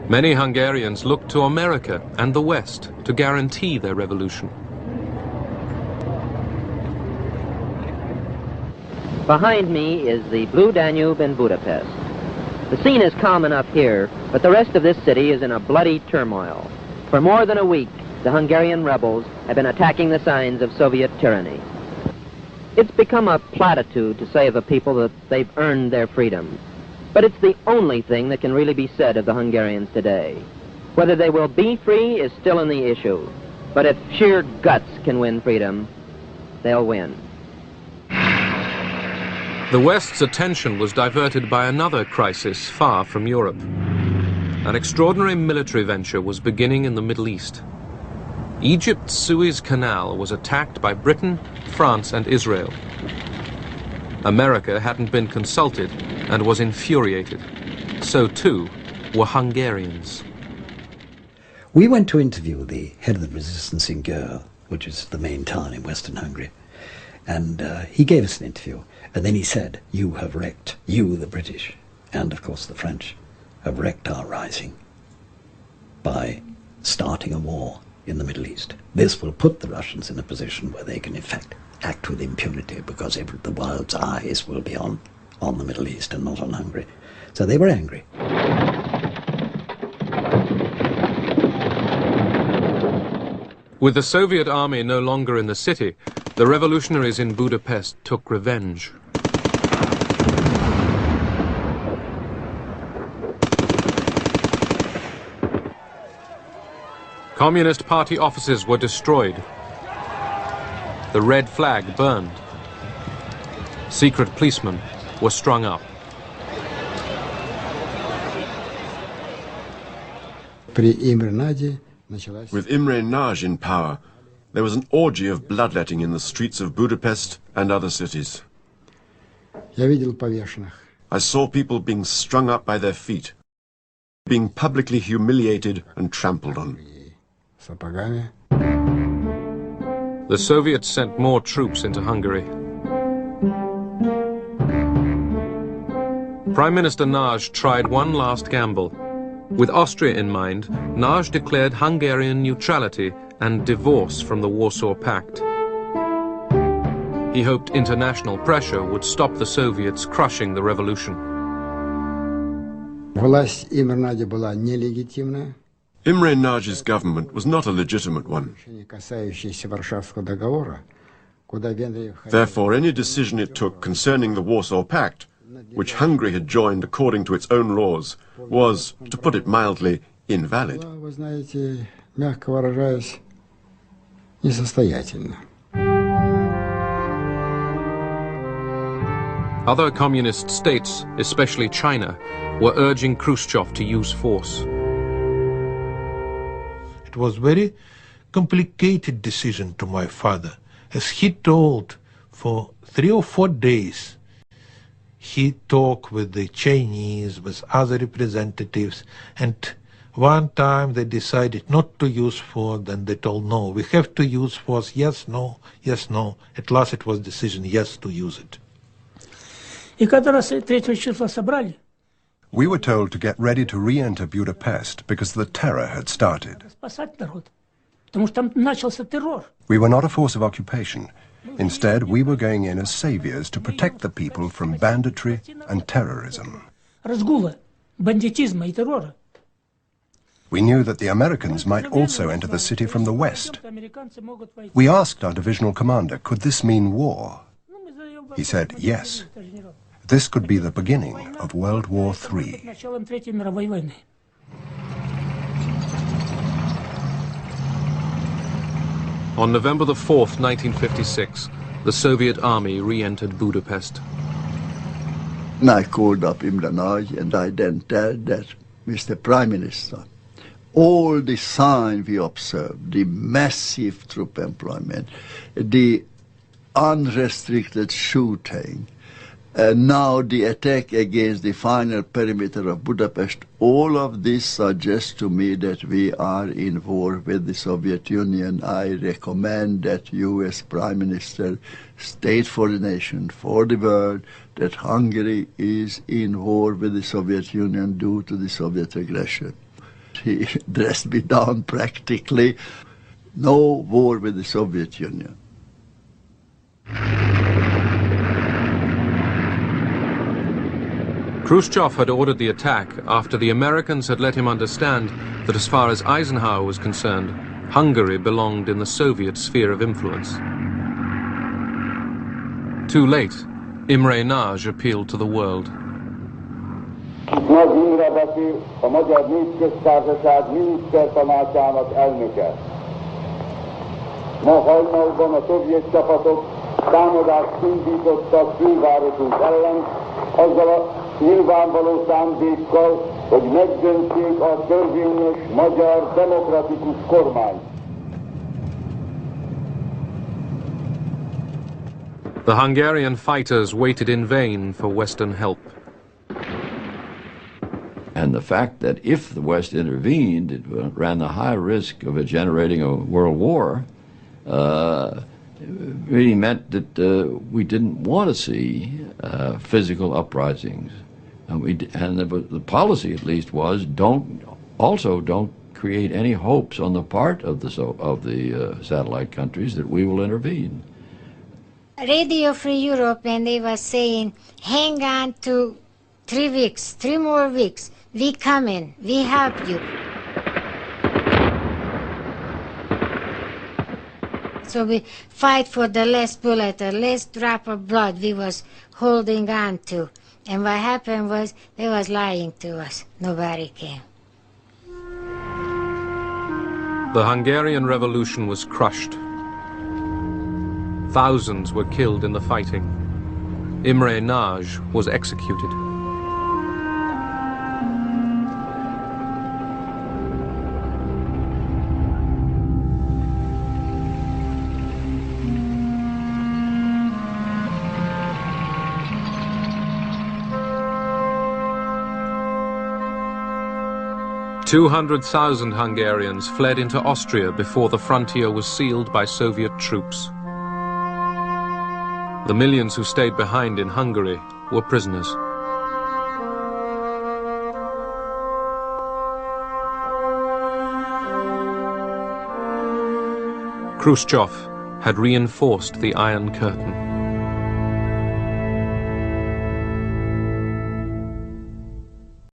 Many Hungarians looked to America and the West to guarantee their revolution. Behind me is the Blue Danube in Budapest. The scene is calm enough here, but the rest of this city is in a bloody turmoil. For more than a week, the Hungarian rebels have been attacking the signs of Soviet tyranny. It's become a platitude to say of a people that they've earned their freedom. But it's the only thing that can really be said of the Hungarians today. Whether they will be free is still in the issue. But if sheer guts can win freedom, they'll win. The West's attention was diverted by another crisis far from Europe. An extraordinary military venture was beginning in the Middle East. Egypt's Suez Canal was attacked by Britain, France, and Israel. America hadn't been consulted and was infuriated. So too were Hungarians. We went to interview the head of the resistance in Győr, which is the main town in Western Hungary. And he gave us an interview. And then he said, "You have wrecked, you the British, and of course the French, have wrecked our rising by starting a war in the Middle East. This will put the Russians in a position where they can in fact act with impunity because the world's eyes will be on the Middle East and not on Hungary." So they were angry. With the Soviet army no longer in the city, the revolutionaries in Budapest took revenge. Communist Party offices were destroyed. The red flag burned. Secret policemen were strung up. With Imre Nagy in power, there was an orgy of bloodletting in the streets of Budapest and other cities. I saw people being strung up by their feet, being publicly humiliated and trampled on. The Soviets sent more troops into Hungary. Prime Minister Nagy tried one last gamble. With Austria in mind, Nagy declared Hungarian neutrality and divorce from the Warsaw Pact. He hoped international pressure would stop the Soviets crushing the revolution. Imre Nagy's government was not a legitimate one. Therefore, any decision it took concerning the Warsaw Pact, which Hungary had joined according to its own laws, was, to put it mildly, invalid. Other communist states, especially China, were urging Khrushchev to use force. It was a very complicated decision to my father, as he told for 3 or 4 days. He talked with the Chinese, with other representatives, and one time they decided not to use force, then they told no, we have to use force, yes, no, yes, no. At last it was decision yes to use it. We were told to get ready to re-enter Budapest because the terror had started. We were not a force of occupation. Instead, we were going in as saviors to protect the people from banditry and terrorism. We knew that the Americans might also enter the city from the west. We asked our divisional commander, could this mean war? He said, yes. This could be the beginning of World War III. On November the 4th, 1956, the Soviet army re-entered Budapest. I called up Imre Nagy and I then told that, Mr. Prime Minister, all the signs we observed, the massive troop employment, the unrestricted shooting, now the attack against the final perimeter of Budapest, all of this suggests to me that we are in war with the Soviet Union. I recommend that you as Prime Minister state for the nation, for the world, that Hungary is in war with the Soviet Union due to the Soviet aggression. He dressed me down practically. No war with the Soviet Union. Khrushchev had ordered the attack after the Americans had let him understand that as far as Eisenhower was concerned, Hungary belonged in the Soviet sphere of influence. Too late, Imre Nagy appealed to the world. Nagy Imre beszél, a Magyar Népköztársaság minisztertanácsának elnöke. Ma hajnalban a szovjet csapatok támadást indítottak fővárosunk ellen, azzal a nyilvánvaló szándékkal, hogy megdöntsék a törvényes magyar demokratikus kormányt. The Hungarian fighters waited in vain for Western help. And the fact that if the West intervened, it ran the high risk of it generating a world war, really meant that we didn't want to see physical uprisings. And the policy, at least, was don't create any hopes on the part of the satellite countries that we will intervene. Radio Free Europe, and they were saying, hang on to 3 weeks, 3 more weeks. We come in, we help you. So we fight for the last bullet, the last drop of blood we was holding on to. And what happened was they was lying to us. Nobody came. The Hungarian Revolution was crushed. Thousands were killed in the fighting. Imre Nagy was executed. "200,000 Hungarians fled into Austria before the frontier was sealed by Soviet troops. The millions who stayed behind in Hungary were prisoners. Khrushchev had reinforced the Iron Curtain.